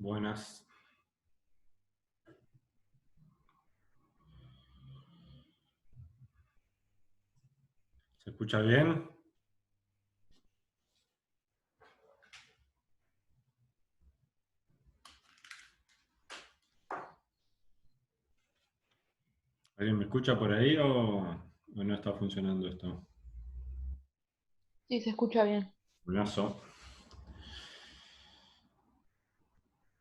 Buenas. ¿Se escucha bien? ¿Alguien me escucha por ahí o no está funcionando esto? Sí, se escucha bien. Buenazo.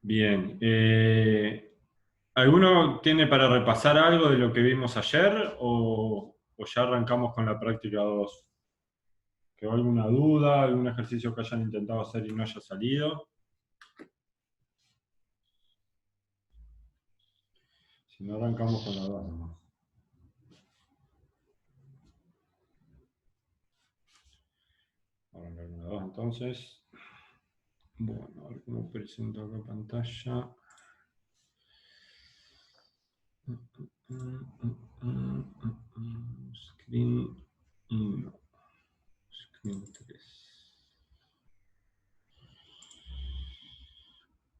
Bien. ¿Alguno tiene para repasar algo de lo que vimos ayer o ya arrancamos con la práctica 2? ¿Quedó alguna duda, algún ejercicio que hayan intentado hacer y no haya salido? Si no, arrancamos con la 2 nomás. Arrancar con la 2 entonces. Bueno, a ver cómo presento acá pantalla. Screen 1. Screen 3.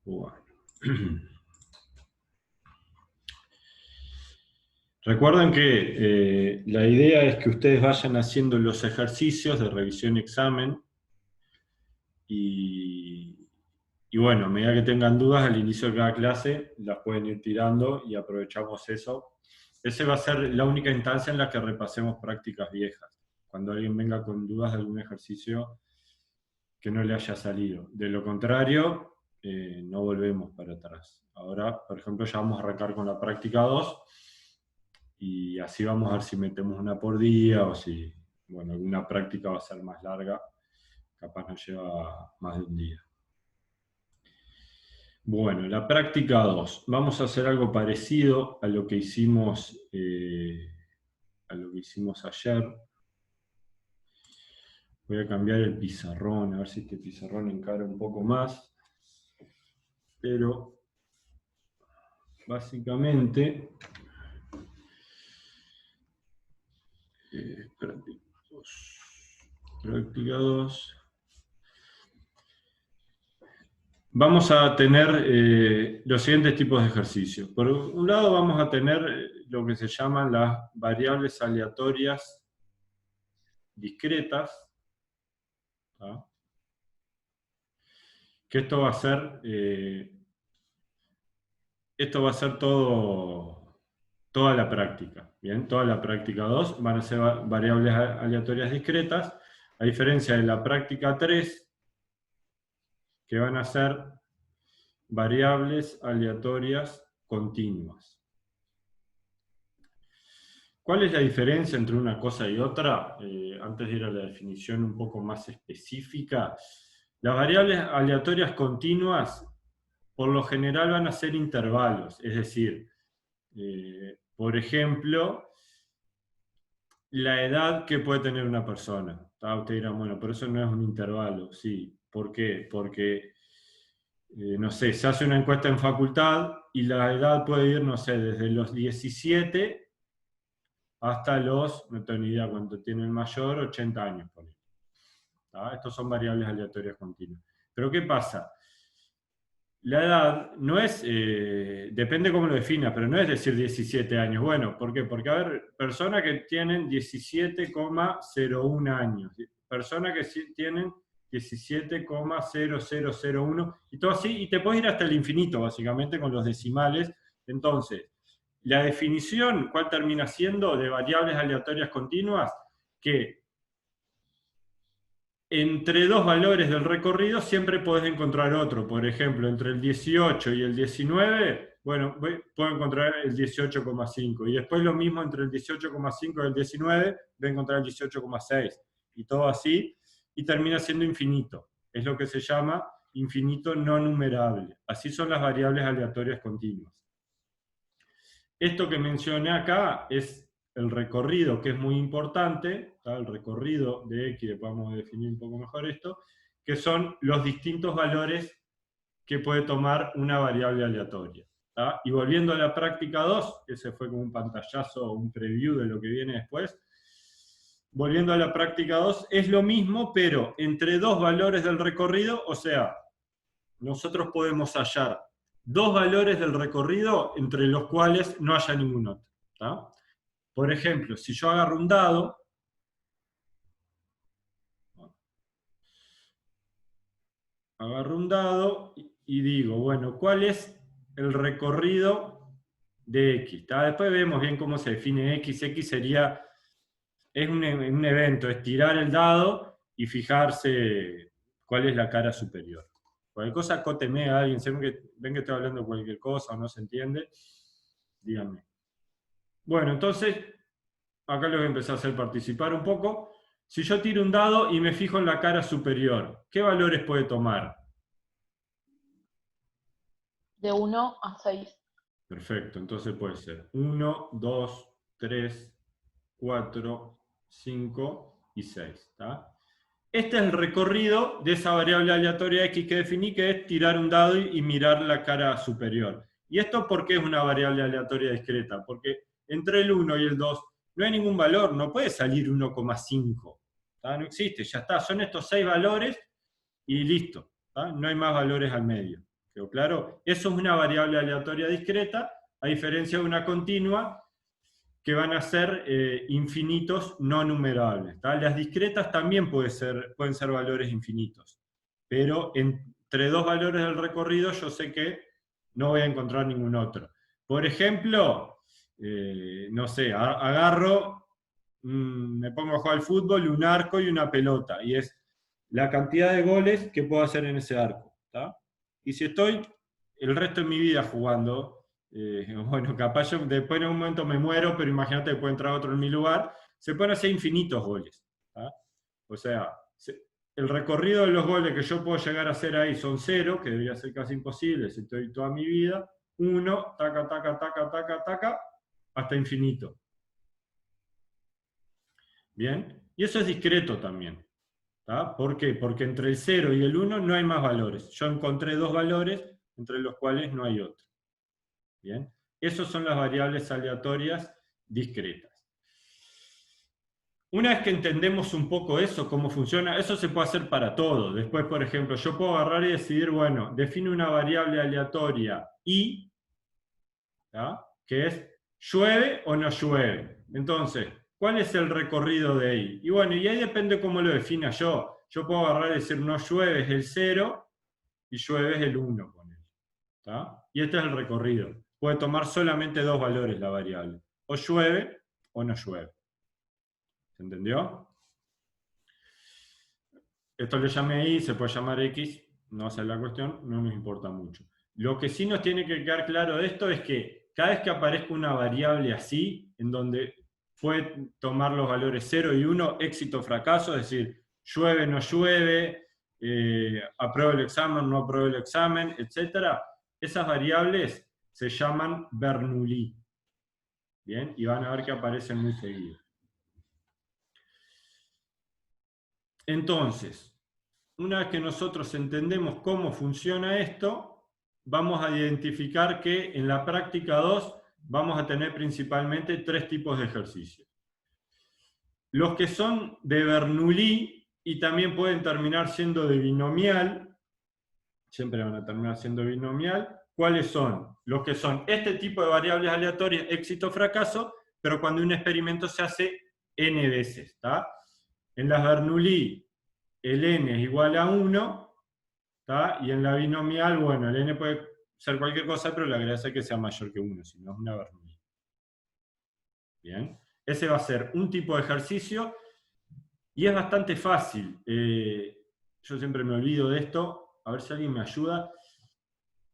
Bueno. Recuerden que la idea es que ustedes vayan haciendo los ejercicios de revisión y examen y bueno, a medida que tengan dudas al inicio de cada clase, las pueden ir tirando y aprovechamos eso. Esa va a ser la única instancia en la que repasemos prácticas viejas. Cuando alguien venga con dudas de algún ejercicio que no le haya salido. De lo contrario, no volvemos para atrás. Ahora, por ejemplo, ya vamos a arrancar con la práctica 2 y así vamos a ver si metemos una por día o si, bueno, alguna práctica va a ser más larga, capaz nos lleva más de un día. Bueno, la práctica 2. Vamos a hacer algo parecido a lo que hicimos, ayer. Voy a cambiar el pizarrón, a ver si este pizarrón encara un poco más. Pero básicamente, práctica 2. Vamos a tener los siguientes tipos de ejercicios. Por un lado vamos a tener lo que se llaman las variables aleatorias discretas, ¿tá? Que esto va a ser toda la práctica. Bien, toda la práctica 2 van a ser variables aleatorias discretas, a diferencia de la práctica 3, que van a ser variables aleatorias continuas. ¿Cuál es la diferencia entre una cosa y otra? Antes de ir a la definición un poco más específica, las variables aleatorias continuas por lo general van a ser intervalos, es decir, por ejemplo, la edad que puede tener una persona. Usted dirá, bueno, pero eso no es un intervalo. Sí, ¿por qué? Porque, no sé, se hace una encuesta en facultad y la edad puede ir, no sé, desde los 17 hasta los, no tengo ni idea cuánto tiene el mayor, 80 años. Estos son variables aleatorias continuas. Pero ¿qué pasa? La edad no es, depende cómo lo defina, pero no es decir 17 años. Bueno, ¿por qué? Porque hay personas que tienen 17,01 años, personas que tienen 17,0001 y todo así, y te puedes ir hasta el infinito, básicamente, con los decimales. Entonces, la definición, ¿cuál termina siendo de variables aleatorias continuas? Que entre dos valores del recorrido siempre podés encontrar otro. Por ejemplo, entre el 18 y el 19, bueno, puedo encontrar el 18,5. Y después lo mismo entre el 18,5 y el 19, voy a encontrar el 18,6. Y todo así, y termina siendo infinito. Es lo que se llama infinito no numerable. Así son las variables aleatorias continuas. Esto que mencioné acá es el recorrido, que es muy importante, ¿tá? El recorrido de X, después vamos a definir un poco mejor esto, que son los distintos valores que puede tomar una variable aleatoria. ¿Tá? Y volviendo a la práctica 2, ese fue como un pantallazo, un preview de lo que viene después. Volviendo a la práctica 2, es lo mismo, pero entre dos valores del recorrido, o sea, nosotros podemos hallar dos valores del recorrido entre los cuales no haya ningún otro. ¿Tá? Por ejemplo, si yo agarro un dado, y digo, bueno, ¿cuál es el recorrido de X? ¿Tá? Después vemos bien cómo se define X. X sería, es un evento, es tirar el dado y fijarse cuál es la cara superior. Cualquier cosa, cóteme a alguien, ven que estoy hablando de cualquier cosa o no se entiende, díganme. Bueno, entonces, acá les voy a empezar a hacer participar un poco. Si yo tiro un dado y me fijo en la cara superior, ¿qué valores puede tomar? De 1 a 6. Perfecto, entonces puede ser 1, 2, 3, 4, 5 y 6. ¿Tá? Este es el recorrido de esa variable aleatoria X que definí, que es tirar un dado y mirar la cara superior. ¿Y esto por qué es una variable aleatoria discreta? Porque entre el 1 y el 2 no hay ningún valor, no puede salir 1,5. No existe, ya está, son estos 6 valores y listo. ¿Tá? No hay más valores al medio. ¿Quedó claro? Eso es una variable aleatoria discreta, a diferencia de una continua, que van a ser infinitos no numerables. ¿Tá? Las discretas también pueden ser valores infinitos, pero entre dos valores del recorrido yo sé que no voy a encontrar ningún otro. Por ejemplo, no sé, agarro, me pongo a jugar al fútbol, un arco y una pelota, y es la cantidad de goles que puedo hacer en ese arco. ¿Tá? Y si estoy el resto de mi vida jugando, bueno, capaz yo después en un momento me muero, pero imagínate que puede entrar otro en mi lugar, se pueden hacer infinitos goles. ¿Tá? O sea, el recorrido de los goles que yo puedo llegar a hacer ahí son 0, que debería ser casi imposible si estoy toda mi vida, 1, taca, taca, taca, taca, taca, hasta infinito. ¿Bien? Y eso es discreto también. ¿Tá? ¿Por qué? Porque entre el 0 y el 1 no hay más valores. Yo encontré dos valores entre los cuales no hay otro. ¿Bien? Esas son las variables aleatorias discretas. Una vez que entendemos un poco eso, cómo funciona, eso se puede hacer para todo. Después, por ejemplo, yo puedo agarrar y decidir, bueno, defino una variable aleatoria I, ¿tá? Que es llueve o no llueve. Entonces, ¿cuál es el recorrido de I? Y bueno, y ahí depende cómo lo defina yo. Yo puedo agarrar y decir, no llueve es el 0 y llueve es el 1. ¿Tá? Y este es el recorrido. Puede tomar solamente dos valores la variable. O llueve o no llueve. ¿Se entendió? Esto le llamé I, se puede llamar X, no es la cuestión, no nos importa mucho. Lo que sí nos tiene que quedar claro de esto es que cada vez que aparezca una variable así, en donde puede tomar los valores 0 y 1, éxito o fracaso, es decir, llueve, no llueve, apruebo el examen, no apruebo el examen, etc. Esas variables se llaman Bernoulli. ¿Bien? Y van a ver que aparecen muy seguido. Entonces, una vez que nosotros entendemos cómo funciona esto, vamos a identificar que en la práctica 2 vamos a tener principalmente 3 tipos de ejercicios. Los que son de Bernoulli y también pueden terminar siendo de binomial, siempre van a terminar siendo binomial. ¿Cuáles son? Los que son este tipo de variables aleatorias, éxito o fracaso, pero cuando un experimento se hace n veces. ¿Tá? En las Bernoulli, el n es igual a 1, ¿tá? Y en la binomial, bueno, el n puede ser cualquier cosa, pero la gracia es que sea mayor que 1, si no es una Bernoulli. Bien, ese va a ser un tipo de ejercicio y es bastante fácil. Yo siempre me olvido de esto, a ver si alguien me ayuda.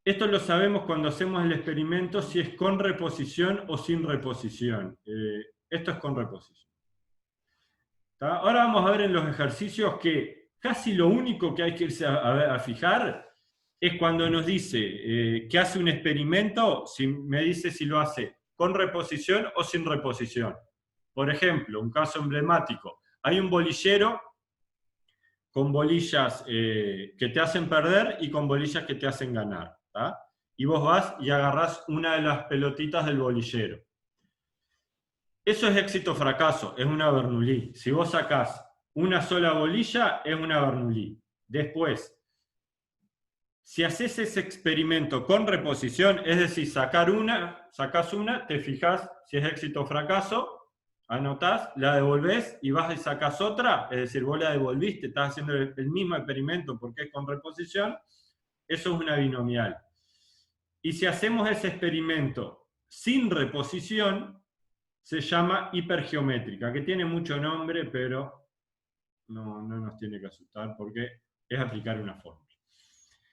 Esto lo sabemos cuando hacemos el experimento, si es con reposición o sin reposición. Esto es con reposición. ¿Tá? Ahora vamos a ver en los ejercicios que casi lo único que hay que irse a fijar es cuando nos dice que hace un experimento, si me dice si lo hace con reposición o sin reposición. Por ejemplo, un caso emblemático. Hay un bolillero con bolillas que te hacen perder y con bolillas que te hacen ganar. ¿Tá? Y vos vas y agarrás una de las pelotitas del bolillero. Eso es éxito o fracaso, es una Bernoulli. Si vos sacás una sola bolilla, es una Bernoulli. Después, Si haces ese experimento con reposición, es decir, sacás una, te fijas si es éxito o fracaso, anotás, la devolvés y vas y sacás otra, es decir, vos la devolviste, estás haciendo el mismo experimento porque es con reposición, eso es una binomial. Y si hacemos ese experimento sin reposición, se llama hipergeométrica, que tiene mucho nombre, pero no nos tiene que asustar porque es aplicar una fórmula.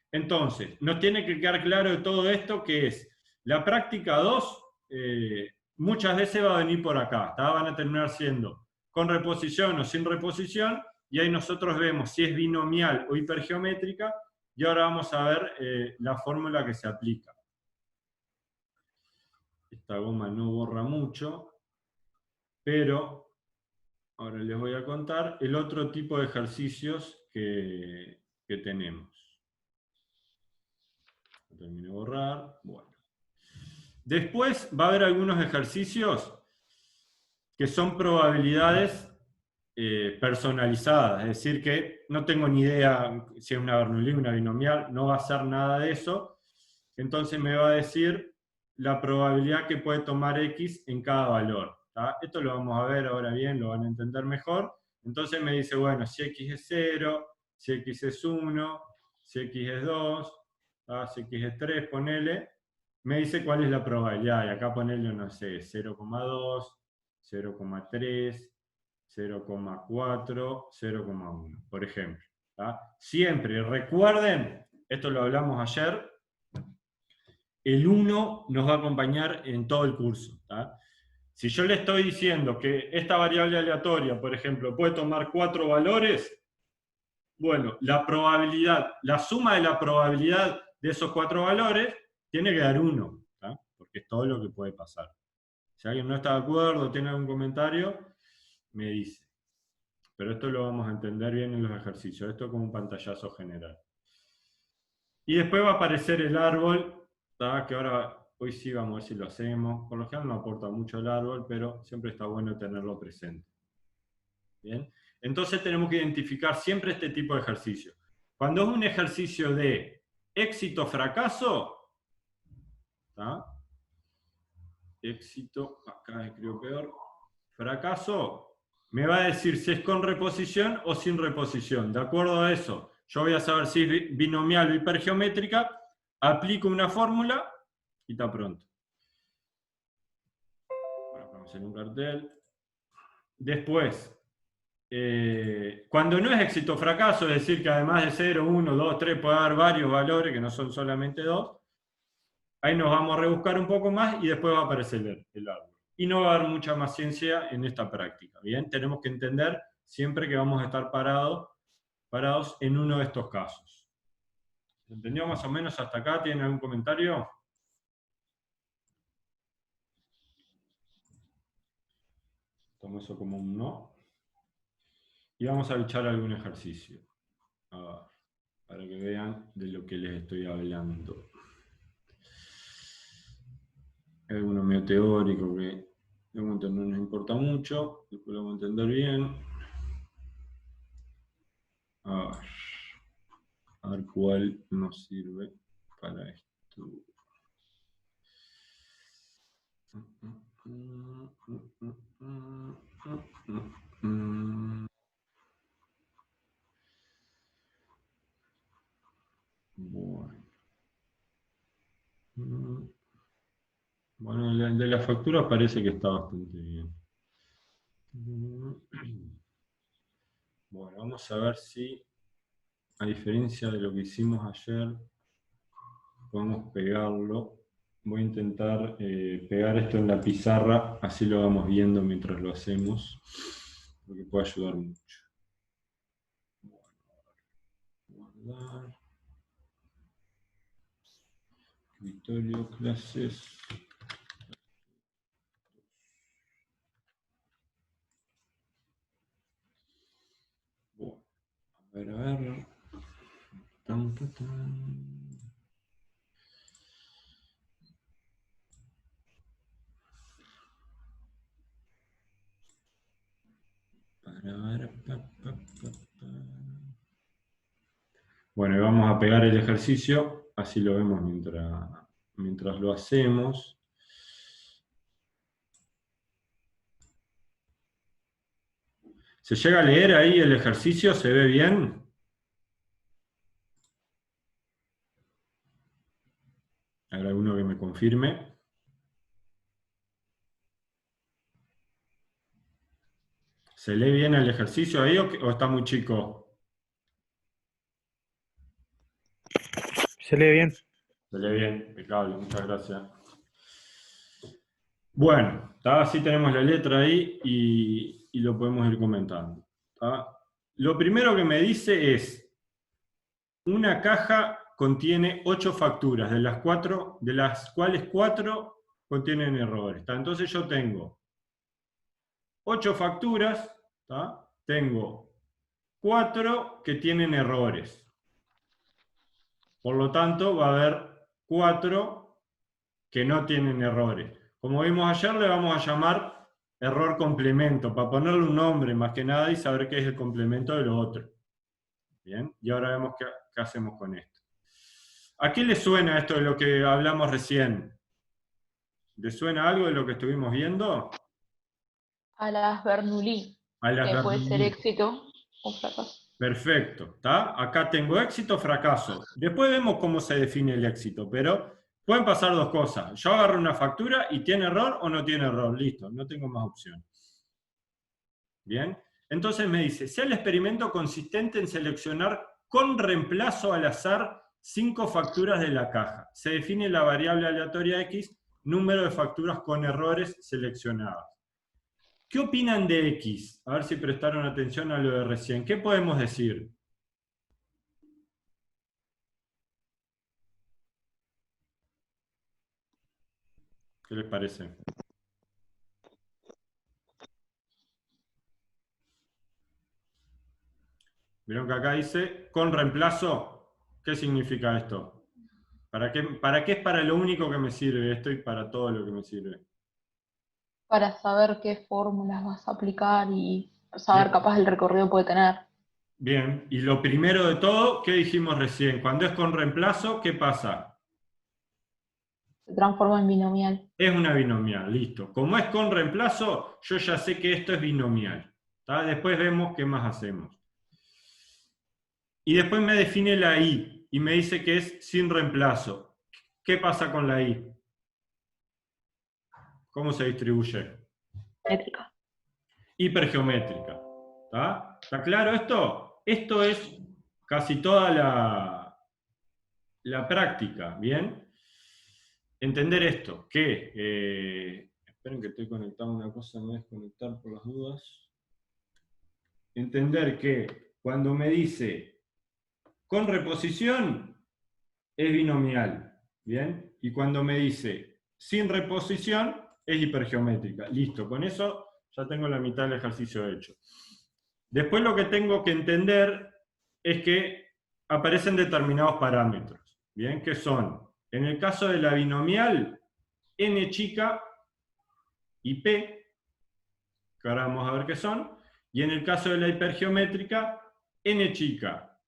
Entonces, nos tiene que quedar claro de todo esto que es la práctica 2, muchas veces va a venir por acá, van a terminar siendo con reposición o sin reposición, y ahí nosotros vemos si es binomial o hipergeométrica, y ahora vamos a ver la fórmula que se aplica. Esta goma no borra mucho, pero ahora les voy a contar el otro tipo de ejercicios que tenemos. Termino de borrar. Bueno. Después va a haber algunos ejercicios que son probabilidades personalizadas, es decir, que no tengo ni idea si es una Bernoulli, una binomial, no va a ser nada de eso. Entonces me va a decir la probabilidad que puede tomar X en cada valor. ¿Tá? Esto lo vamos a ver ahora bien, lo van a entender mejor. Entonces me dice, bueno, si X es 0, si X es 1, si X es 2, ¿tá? Si X es 3, ponele. Me dice cuál es la probabilidad, y acá ponele, no sé, 0,2, 0,3, 0,4, 0,1, por ejemplo. ¿Tá? Siempre, recuerden, esto lo hablamos ayer, el 1 nos va a acompañar en todo el curso. ¿Tá? Si yo le estoy diciendo que esta variable aleatoria, por ejemplo, puede tomar 4 valores, bueno, la probabilidad, la suma de la probabilidad de esos 4 valores tiene que dar 1, ¿tá? Porque es todo lo que puede pasar. Si alguien no está de acuerdo, tiene algún comentario, me dice. Pero esto lo vamos a entender bien en los ejercicios. Esto como un pantallazo general. Y después va a aparecer el árbol, ¿tá? Que ahora, hoy sí vamos a ver si lo hacemos. Por lo general no aporta mucho el árbol, pero siempre está bueno tenerlo presente. ¿Bien? Entonces tenemos que identificar siempre este tipo de ejercicio. Cuando es un ejercicio de éxito-fracaso, ¿tá? Éxito, acá escribo peor, fracaso, me va a decir si es con reposición o sin reposición. De acuerdo a eso, yo voy a saber si es binomial o hipergeométrica, aplico una fórmula y está pronto. Bueno, vamos a hacer un cartel. Después, cuando no es éxito o fracaso, es decir, que además de 0, 1, 2, 3, puede haber varios valores que no son solamente 2, ahí nos vamos a rebuscar un poco más y después va a aparecer el árbol. Y no va a haber mucha más ciencia en esta práctica. Bien, tenemos que entender siempre que vamos a estar parados en uno de estos casos. ¿Entendió más o menos hasta acá? ¿Tienen algún comentario? Tomo eso como un no. Y vamos a echar algún ejercicio. A ver, para que vean de lo que les estoy hablando. Hay alguno medio teórico que no nos importa mucho, después lo vamos a entender bien. A ver cuál nos sirve para esto. Bueno, el de la factura parece que está bastante bien. Bueno, vamos a ver si, a diferencia de lo que hicimos ayer, podemos pegarlo. Voy a intentar pegar esto en la pizarra, así lo vamos viendo mientras lo hacemos, porque puede ayudar mucho. Guardar. Escritorio, clases. Bueno, a ver. Tan, tan, tan. Bueno, Bueno, y vamos a pegar el ejercicio, así lo vemos mientras lo hacemos. ¿Se llega a leer ahí el ejercicio? ¿Se ve bien? ¿Habrá alguno que me confirme? ¿Se lee bien el ejercicio ahí o está muy chico? Se lee bien. Se lee bien, impecable, muchas gracias. Bueno, ¿tá? Así tenemos la letra ahí y lo podemos ir comentando. ¿Tá? Lo primero que me dice es, una caja contiene 8 facturas, de las cuales 4 contienen errores. ¿Tá? Entonces yo tengo 8 facturas, ¿tá? Tengo 4 que tienen errores. Por lo tanto, va a haber 4 que no tienen errores. Como vimos ayer, le vamos a llamar error complemento, para ponerle un nombre más que nada y saber qué es el complemento de lo otro. Bien, y ahora vemos qué hacemos con esto. ¿A qué le suena esto de lo que hablamos recién? ¿Le suena algo de lo que estuvimos viendo? A las Bernoulli, A las que puede ser Bernoulli. éxito o fracaso. Perfecto, ¿está? Acá tengo éxito, fracaso. Después vemos cómo se define el éxito, pero pueden pasar dos cosas. Yo agarro una factura y tiene error o no tiene error. Listo, no tengo más opción. Bien, entonces me dice, sea el experimento consistente en seleccionar con reemplazo al azar 5 facturas de la caja. Se define la variable aleatoria X, número de facturas con errores seleccionadas. ¿Qué opinan de X? A ver si prestaron atención a lo de recién. ¿Qué podemos decir? ¿Qué les parece? ¿Vieron que acá dice con reemplazo? ¿Qué significa esto? ¿Para qué es para lo único que me sirve esto y para todo lo que me sirve? Para saber qué fórmulas vas a aplicar y saber Bien. capaz el recorrido que puede tener. Bien, y lo primero de todo, ¿qué dijimos recién? Cuando es con reemplazo, ¿qué pasa? Se transforma en binomial. Es una binomial, listo. Como es con reemplazo, yo ya sé que esto es binomial. ¿Tá? Después vemos qué más hacemos. Y después me define la I y me dice que es sin reemplazo. ¿Qué pasa con la I? ¿Cómo se distribuye? Métrica. Hipergeométrica. ¿Está claro esto? Esto es casi toda la práctica, ¿bien? Entender esto, que, esperen que estoy conectado a una cosa, no desconectar por las dudas. Entender que cuando me dice con reposición es binomial, ¿bien? Y cuando me dice sin reposición es hipergeométrica. Listo, con eso ya tengo la mitad del ejercicio hecho. Después lo que tengo que entender es que aparecen determinados parámetros, ¿bien? Que son, en el caso de la binomial, n chica y p, que ahora vamos a ver qué son, y en el caso de la hipergeométrica, n chica,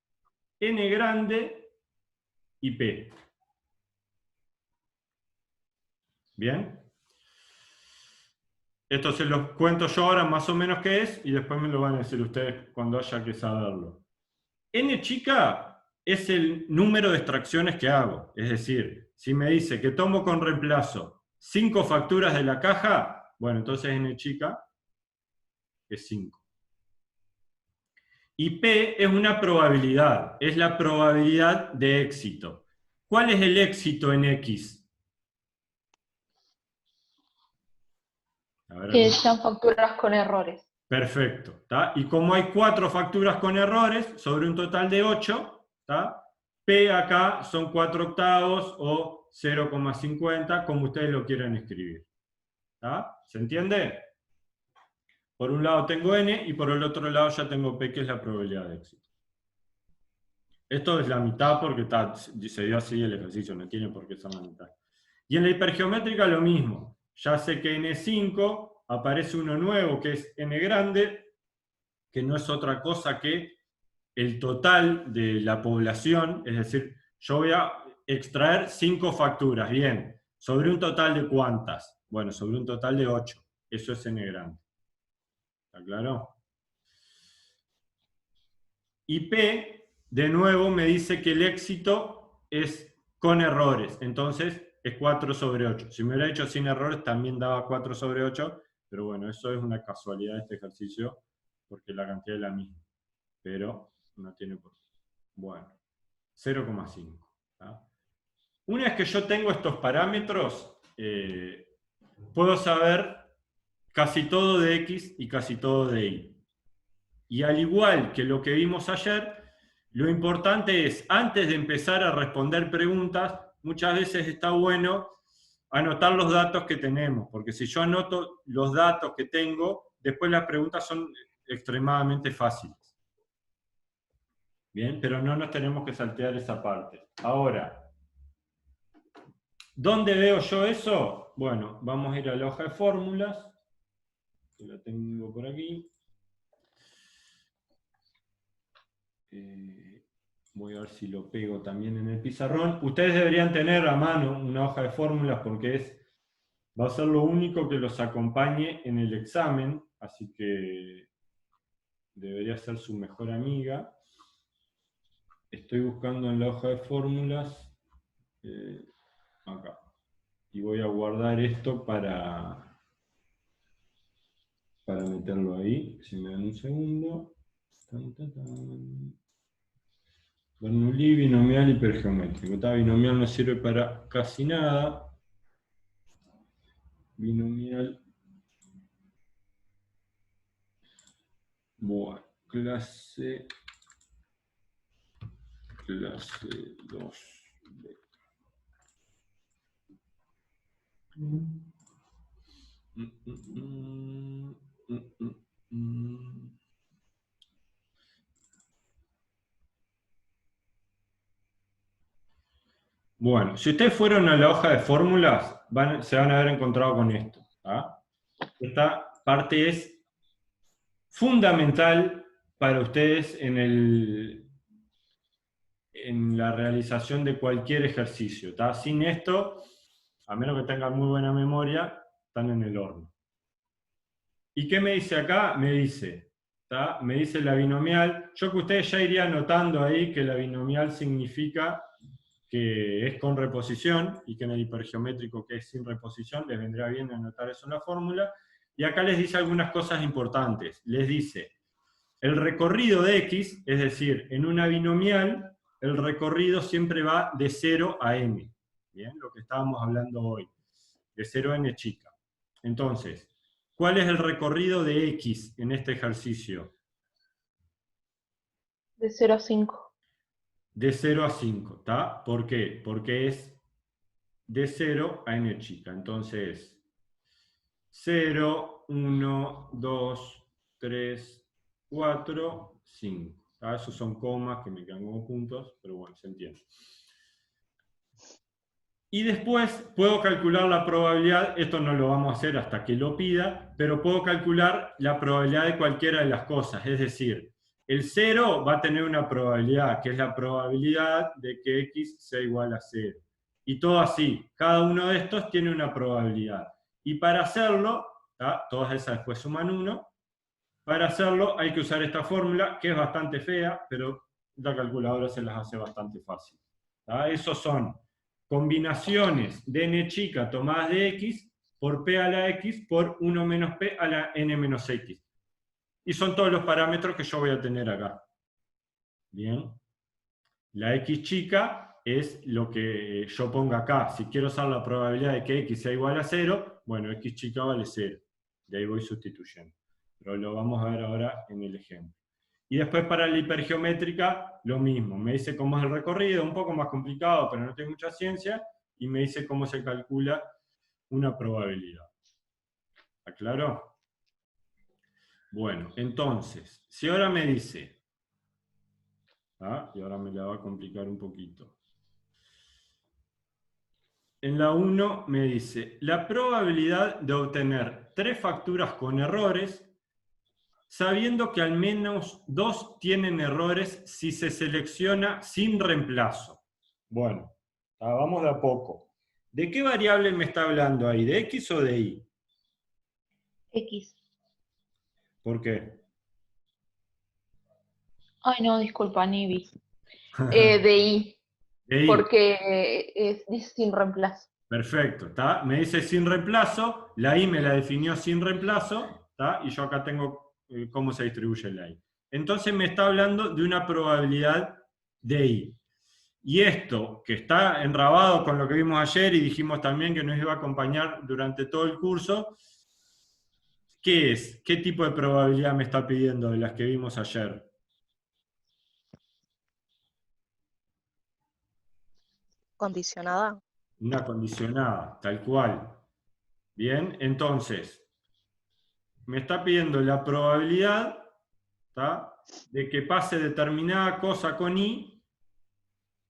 n grande y p. ¿Bien? Esto se los cuento yo ahora más o menos qué es, y después me lo van a decir ustedes cuando haya que saberlo. N chica es el número de extracciones que hago. Es decir, si me dice que tomo con reemplazo 5 facturas de la caja, bueno, entonces N chica es 5. Y P es una probabilidad, es la probabilidad de éxito. ¿Cuál es el éxito en X? A ver, Que sean facturas con errores. perfecto. ¿Tá? Y como hay 4 facturas con errores sobre un total de 8, ¿tá? P acá son 4 octavos o 0,50, como ustedes lo quieran escribir. ¿Tá? ¿Se entiende? Por un lado tengo N y por el otro lado ya tengo P, que es la probabilidad de éxito. Esto es la mitad porque se dio así el ejercicio, no tiene por qué ser la mitad. Y en la hipergeométrica lo mismo. Ya sé que N5 aparece uno nuevo que es N grande, que no es otra cosa que el total de la población, es decir, yo voy a extraer 5 facturas, bien, ¿sobre un total de cuántas? Bueno, sobre un total de 8, eso es n grande. ¿Está claro? Y P, de nuevo, me dice que el éxito es con errores, entonces es 4 sobre 8. Si me hubiera hecho sin errores, también daba 4 sobre 8, pero bueno, eso es una casualidad de este ejercicio, porque la cantidad es la misma, pero no tiene por qué. Bueno, 0,5. Una vez que yo tengo estos parámetros, puedo saber casi todo de X y casi todo de Y. Y al igual que lo que vimos ayer, lo importante es, antes de empezar a responder preguntas, muchas veces está bueno anotar los datos que tenemos, porque si yo anoto los datos que tengo, después las preguntas son extremadamente fáciles. Bien, pero no nos tenemos que saltear esa parte. Ahora, ¿dónde veo yo eso? Bueno, vamos a ir a la hoja de fórmulas, que la tengo por aquí. Voy a ver si lo pego también en el pizarrón. Ustedes deberían tener a mano una hoja de fórmulas porque va a ser lo único que los acompañe en el examen, así que debería ser su mejor amiga. Estoy buscando en la hoja de fórmulas, acá, y voy a guardar esto para meterlo ahí, si me dan un segundo. Bernoulli, binomial, hipergeométrico. Binomial no sirve para casi nada. Binomial. Bueno, clase 2. Bueno, si ustedes fueron a la hoja de fórmulas, se van a haber encontrado con esto. Esta parte es fundamental para ustedes en la realización de cualquier ejercicio. Sin esto, a menos que tengan muy buena memoria, están en el horno. ¿Y qué me dice acá? Me dice la binomial. Yo que ustedes ya iría notando ahí que la binomial significa que es con reposición, y que en el hipergeométrico que es sin reposición, les vendrá bien anotar eso en la fórmula. Y acá les dice algunas cosas importantes. Les dice, el recorrido de X, es decir, en una binomial, el recorrido siempre va de 0 a n. ¿Bien? Lo que estábamos hablando hoy. De 0 a n chica. Entonces, ¿cuál es el recorrido de X en este ejercicio? De 0 a 5. De 0 a 5, ¿está? ¿Por qué? Porque es de 0 a n chica. Entonces, 0, 1, 2, 3, 4, 5. Esos son comas que me quedan como puntos, pero bueno, se entiende. Y después puedo calcular la probabilidad, esto no lo vamos a hacer hasta que lo pida, pero puedo calcular la probabilidad de cualquiera de las cosas. Es decir, el 0 va a tener una probabilidad, que es la probabilidad de que x sea igual a 0. Y todo así, cada uno de estos tiene una probabilidad. Y para hacerlo, todas esas después suman 1, para hacerlo hay que usar esta fórmula, que es bastante fea, pero la calculadora se las hace bastante fácil. Esos son combinaciones de n chica tomadas de x por p a la x por 1 menos p a la n menos x. Y son todos los parámetros que yo voy a tener acá. Bien. La x chica es lo que yo ponga acá. Si quiero usar la probabilidad de que x sea igual a 0, bueno, x chica vale 0. De ahí voy sustituyendo. Pero lo vamos a ver ahora en el ejemplo. Y después para la hipergeométrica, lo mismo. Me dice cómo es el recorrido, un poco más complicado, pero no tiene mucha ciencia, y me dice cómo se calcula una probabilidad. ¿Aclaró? Bueno, entonces, si ahora me dice, y ahora me la va a complicar un poquito. En la 1 me dice, la probabilidad de obtener 3 facturas con errores sabiendo que al menos 2 tienen errores si se selecciona sin reemplazo. Bueno, vamos de a poco. ¿De qué variable me está hablando ahí? ¿De X o de Y? X. ¿Por qué? Ay, no, disculpa, Nibi. De Y, De Y. porque dice sin reemplazo. Perfecto, ¿está? Me dice sin reemplazo, la I me la definió sin reemplazo, ¿está? Y yo acá tengo cómo se distribuye la I. Entonces me está hablando de una probabilidad de I. Y esto, que está enrabado con lo que vimos ayer y dijimos también que nos iba a acompañar durante todo el curso, ¿qué es? ¿Qué tipo de probabilidad me está pidiendo de las que vimos ayer? Condicionada. Una condicionada, tal cual. Bien, entonces, me está pidiendo la probabilidad, ¿tá?, de que pase determinada cosa con I,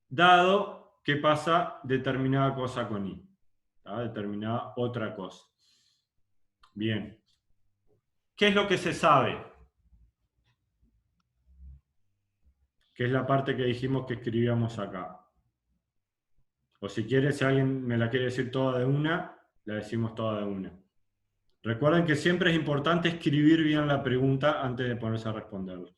dado que pasa determinada cosa con I, ¿tá?, determinada otra cosa. Bien. ¿Qué es lo que se sabe? Que es la parte que dijimos que escribíamos acá. O si quiere, si alguien me la quiere decir toda de una, la decimos toda de una. Recuerden que siempre es importante escribir bien la pregunta antes de ponerse a responderla.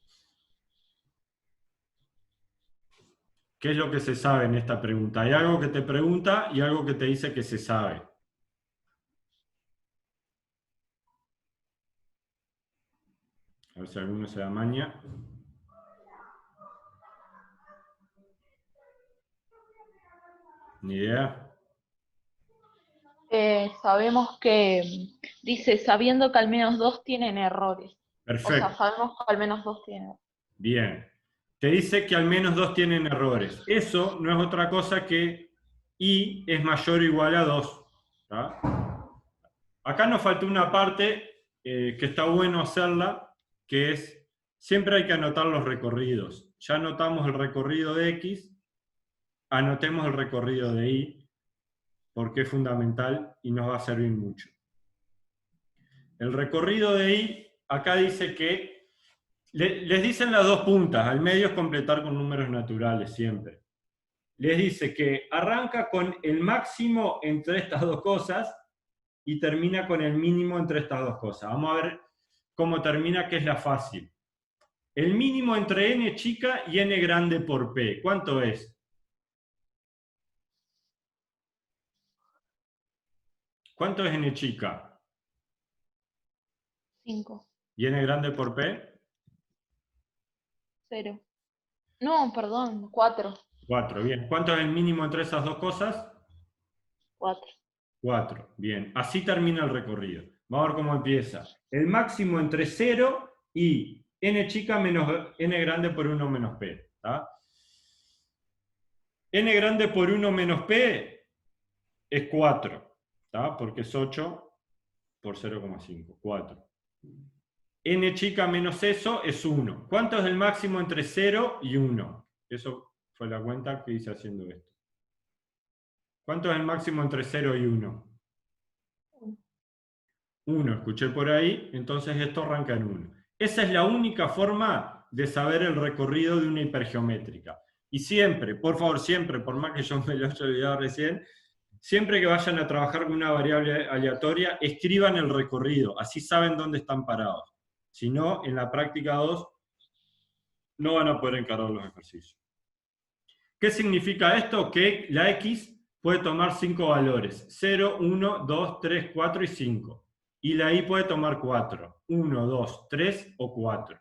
¿Qué es lo que se sabe en esta pregunta? Hay algo que te pregunta y algo que te dice que se sabe. A ver si alguno se da maña. Ni idea. Sabemos que dice, sabiendo que al menos 2 tienen errores. Perfecto. O sea, sabemos que al menos 2 tienen errores. Bien. Te dice que al menos 2 tienen errores. Eso no es otra cosa que I es mayor o igual a 2. ¿Tá? Acá nos faltó una parte que está bueno hacerla, que es, siempre hay que anotar los recorridos. Ya anotamos el recorrido de X, anotemos el recorrido de Y, porque es fundamental y nos va a servir mucho. El recorrido de Y, acá dice que, les dicen las dos puntas, al medio es completar con números naturales siempre. Les dice que arranca con el máximo entre estas dos cosas y termina con el mínimo entre estas dos cosas. Vamos a ver cómo termina, que es la fácil. El mínimo entre n chica y n grande por p, ¿cuánto es? ¿Cuánto es n chica? 5. ¿Y n grande por p? 0. No, perdón, 4. 4, bien. ¿Cuánto es el mínimo entre esas dos cosas? 4. 4, bien. Así termina el recorrido. Vamos a ver cómo empieza. El máximo entre 0 y n chica menos n grande por 1 menos p. ¿Tá? N grande por 1 menos p es 4, ¿tá? Porque es 8 por 0,5, 4. N chica menos eso es 1. ¿Cuánto es el máximo entre 0 y 1? Eso fue la cuenta que hice haciendo esto. ¿Cuánto es el máximo entre 0 y 1? 1, escuché por ahí, entonces esto arranca en 1. Esa es la única forma de saber el recorrido de una hipergeométrica. Y siempre, por favor, siempre, por más que yo me lo haya olvidado recién, siempre que vayan a trabajar con una variable aleatoria, escriban el recorrido, así saben dónde están parados. Si no, en la práctica 2 no van a poder encarar los ejercicios. ¿Qué significa esto? Que la X puede tomar 5 valores, 0, 1, 2, 3, 4 y 5. Y la Y puede tomar 4, 1, 2, 3 o 4.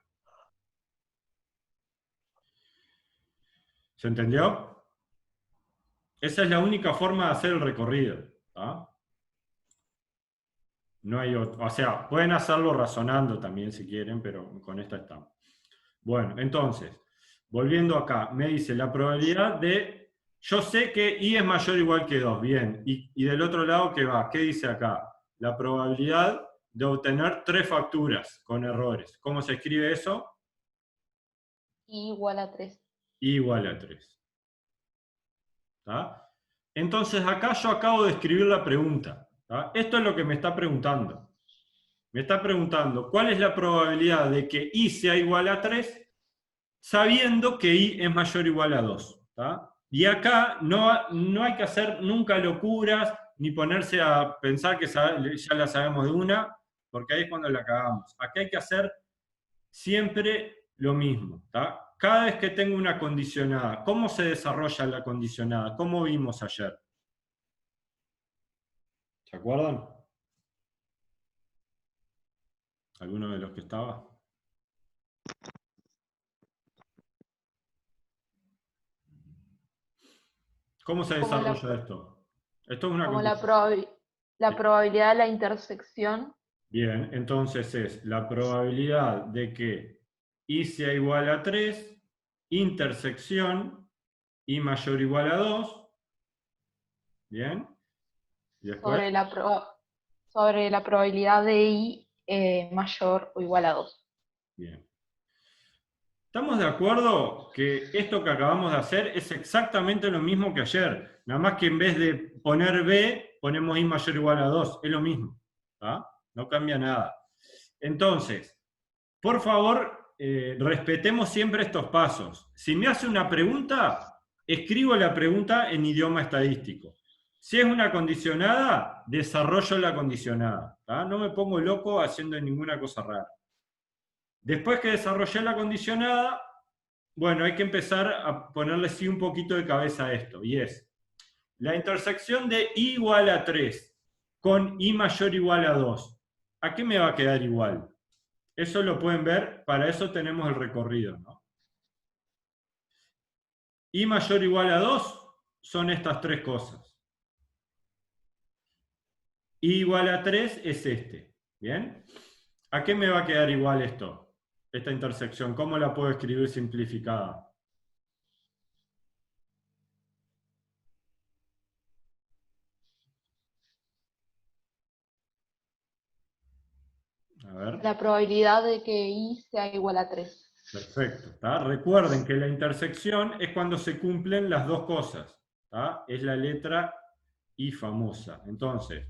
¿Se entendió? Esa es la única forma de hacer el recorrido. ¿Ah? No hay otro. O sea, pueden hacerlo razonando también si quieren, pero con esta estamos. Bueno, entonces, volviendo acá, me dice la probabilidad de... Yo sé que I es mayor o igual que 2, bien. Y del otro lado, ¿qué va? ¿Qué dice acá? La probabilidad de obtener 3 facturas con errores. ¿Cómo se escribe eso? I igual a 3. I igual a 3. ¿Tá? Entonces acá yo acabo de escribir la pregunta. ¿Tá? Esto es lo que me está preguntando. Me está preguntando, ¿cuál es la probabilidad de que I sea igual a 3 sabiendo que I es mayor o igual a 2? ¿Tá? Y acá no hay que hacer nunca locuras, ni ponerse a pensar que ya la sabemos de una, porque ahí es cuando la cagamos. Acá hay que hacer siempre lo mismo. ¿Tá? Cada vez que tengo una condicionada, ¿cómo se desarrolla la condicionada? ¿Cómo vimos ayer? ¿Se acuerdan? ¿Alguno de los que estaba? ¿Cómo se Como desarrolla esto? Esto es una como la condición. probabilidad de la intersección Bien, entonces es la probabilidad de que I sea igual a 3, intersección I mayor o igual a 2. Bien. ¿Y después? sobre la probabilidad de I mayor o igual a 2. Bien. ¿Estamos de acuerdo que esto que acabamos de hacer es exactamente lo mismo que ayer? Nada más que en vez de poner B, ponemos I mayor o igual a 2. Es lo mismo. ¿Tá? No cambia nada. Entonces, por favor, respetemos siempre estos pasos. Si me hace una pregunta, escribo la pregunta en idioma estadístico. Si es una condicionada, desarrollo la condicionada. ¿Tá? No me pongo loco haciendo ninguna cosa rara. Después que desarrollé la condicionada, bueno, hay que empezar a ponerle sí un poquito de cabeza a esto, y es la intersección de I igual a 3 con I mayor o igual a 2. ¿A qué me va a quedar igual? Eso lo pueden ver, para eso tenemos el recorrido, ¿no? I mayor o igual a 2 son estas tres cosas. I igual a 3 es este, ¿bien? ¿A qué me va a quedar igual esto? Esta intersección, ¿cómo la puedo escribir simplificada? A ver. La probabilidad de que I sea igual a 3. Perfecto. ¿Tá? Recuerden que la intersección es cuando se cumplen las dos cosas. ¿Tá? Es la letra I famosa. Entonces,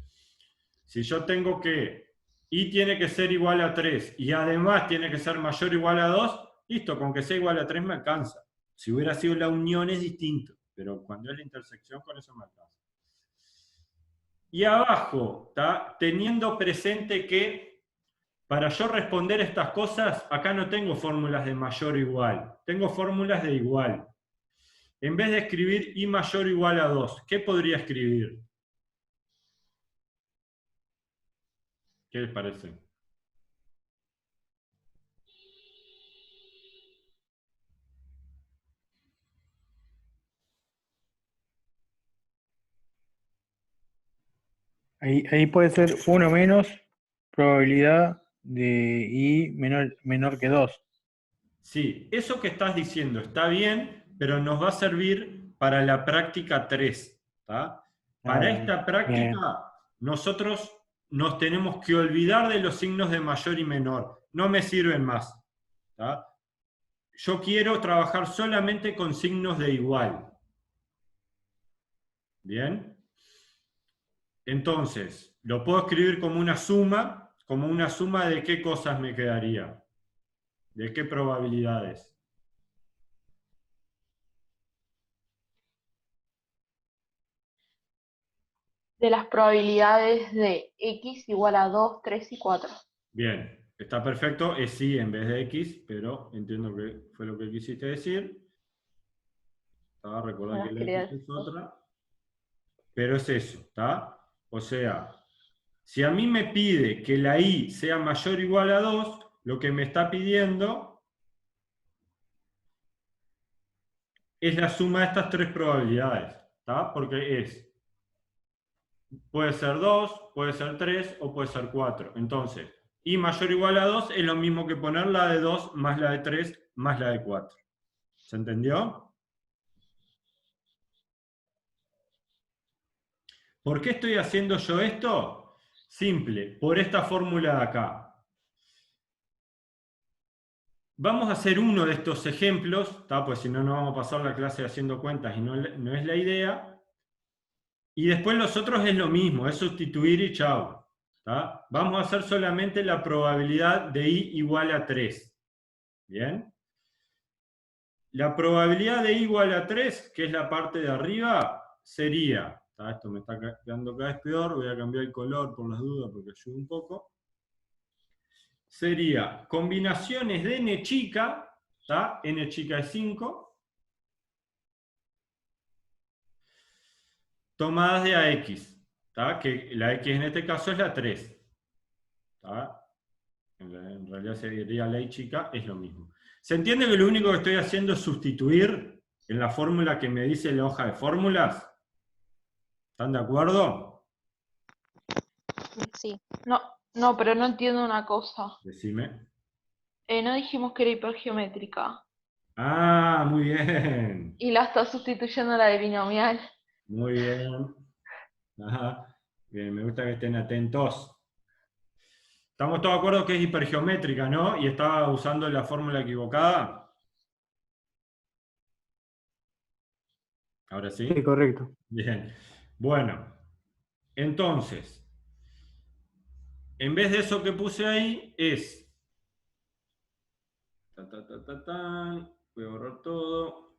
si yo tengo que I tiene que ser igual a 3 y además tiene que ser mayor o igual a 2, listo, con que sea igual a 3 me alcanza. Si hubiera sido la unión es distinto, pero cuando es la intersección con eso me alcanza. Y abajo, ¿tá? Teniendo presente que para yo responder estas cosas, acá no tengo fórmulas de mayor o igual, tengo fórmulas de igual. En vez de escribir I mayor o igual a 2, ¿qué podría escribir? ¿Qué les parece? Ahí puede ser 1 menos probabilidad de I menor que 2. Sí, eso que estás diciendo está bien, pero nos va a servir para la práctica 3. ¿Tá? Para esta práctica, Bien. nosotros nos tenemos que olvidar de los signos de mayor y menor. No me sirven más. ¿Tá? Yo quiero trabajar solamente con signos de igual. ¿Bien? Entonces, lo puedo escribir como una suma de qué cosas me quedaría. ¿De qué probabilidades? De las probabilidades de X igual a 2, 3 y 4. Bien, está perfecto, es sí en vez de X, pero entiendo que fue lo que quisiste decir. Recordad que la X es otra. Pero es eso, ¿está? O sea, si a mí me pide que la I sea mayor o igual a 2, lo que me está pidiendo es la suma de estas tres probabilidades, ¿está? Porque puede ser 2, puede ser 3 o puede ser 4. Entonces, I mayor o igual a 2 es lo mismo que poner la de 2 más la de 3 más la de 4. ¿Se entendió? ¿Por qué estoy haciendo yo esto? Simple, por esta fórmula de acá. Vamos a hacer uno de estos ejemplos, pues si no, no vamos a pasar la clase haciendo cuentas y no es la idea. Y después los otros es lo mismo, es sustituir y chao. ¿tá? Vamos a hacer solamente la probabilidad de i igual a 3. ¿Bien? La probabilidad de i igual a 3, que es la parte de arriba, sería, ¿tá? Esto me está quedando cada vez peor, voy a cambiar el color por las dudas porque ayuda un poco. Sería combinaciones de n chica, ¿tá? N chica es 5, tomadas de AX, ¿tá? Que la X en este caso es la 3. ¿Tá? En realidad sería la Y chica, es lo mismo. ¿Se entiende que lo único que estoy haciendo es sustituir en la fórmula que me dice la hoja de fórmulas? ¿Están de acuerdo? Sí. No, pero no entiendo una cosa. Decime. No dijimos que era hipergeométrica. Ah, muy bien. Y la está sustituyendo la de binomial. Muy bien. Ajá. Bien, me gusta que estén atentos. Estamos todos de acuerdo que es hipergeométrica, ¿no? Y estaba usando la fórmula equivocada. Ahora sí. Sí, correcto. Bien. Bueno, entonces, en vez de eso que puse ahí, es... Voy a borrar todo.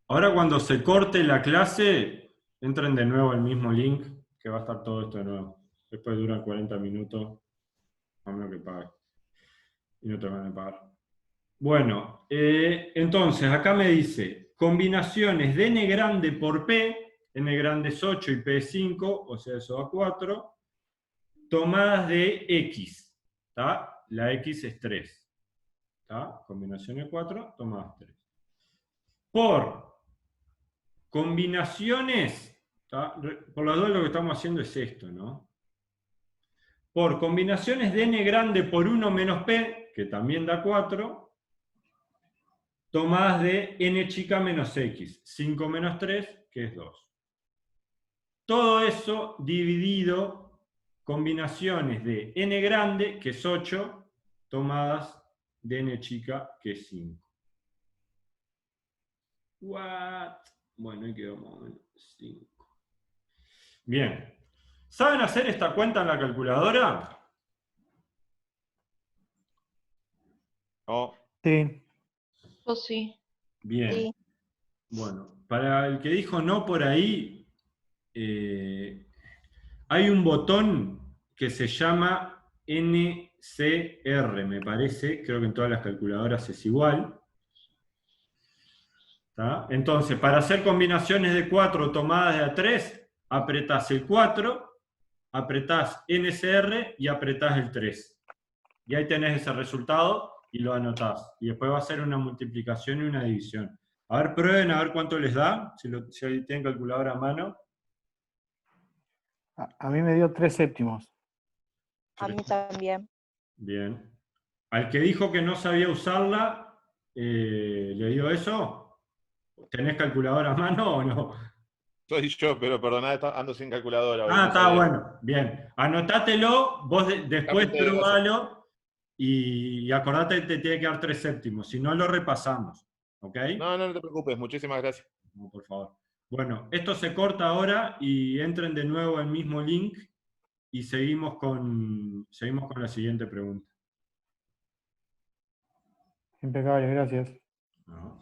Ahora cuando se corte la clase, entren de nuevo al mismo link, que va a estar todo esto de nuevo. Después dura 40 minutos, a menos que pague. Y no te van a pagar. Bueno, entonces acá me dice, combinaciones de n grande por p, n grande es 8 y p es 5, o sea, eso da 4, tomadas de x, ¿tá? La x es 3, ¿tá? Combinación de 4, tomadas 3. Por combinaciones, ¿tá? Por las dos lo que estamos haciendo es esto, ¿no? Por combinaciones de n grande por 1 menos p, que también da 4, tomadas de n chica menos x, 5 menos 3, que es 2. Todo eso dividido combinaciones de n grande, que es 8, tomadas de n chica, que es 5. What? Bueno, ahí quedó más o menos 5. Bien. ¿Saben hacer esta cuenta en la calculadora? No. Sí. Yo sí. Bien. Sí. Bueno, para el que dijo no por ahí, hay un botón que se llama NCR, me parece. Creo que en todas las calculadoras es igual. ¿Tá? Entonces, para hacer combinaciones de 4 tomadas de A3, apretás el 4, apretás NCR y apretás el 3. Y ahí tenés ese resultado y lo anotás. Y después va a ser una multiplicación y una división. A ver, prueben a ver cuánto les da, si tienen calculadora a mano. A mí me dio 3 séptimos. A mí también. Bien. Al que dijo que no sabía usarla, ¿le dio eso? ¿Tenés calculadora a mano o no? Soy yo, pero perdonad, ando sin calculadora hoy. Ah, no está sabía. bueno. Bien. Anotátelo, vos después Apunté, gracias. probalo y acordate que te tiene que dar 3 séptimos. Si no, lo repasamos. ¿Ok? No te preocupes, muchísimas gracias. No, por favor. Bueno, esto se corta ahora y entren de nuevo al mismo link y seguimos con la siguiente pregunta. Impecable, gracias. Ajá.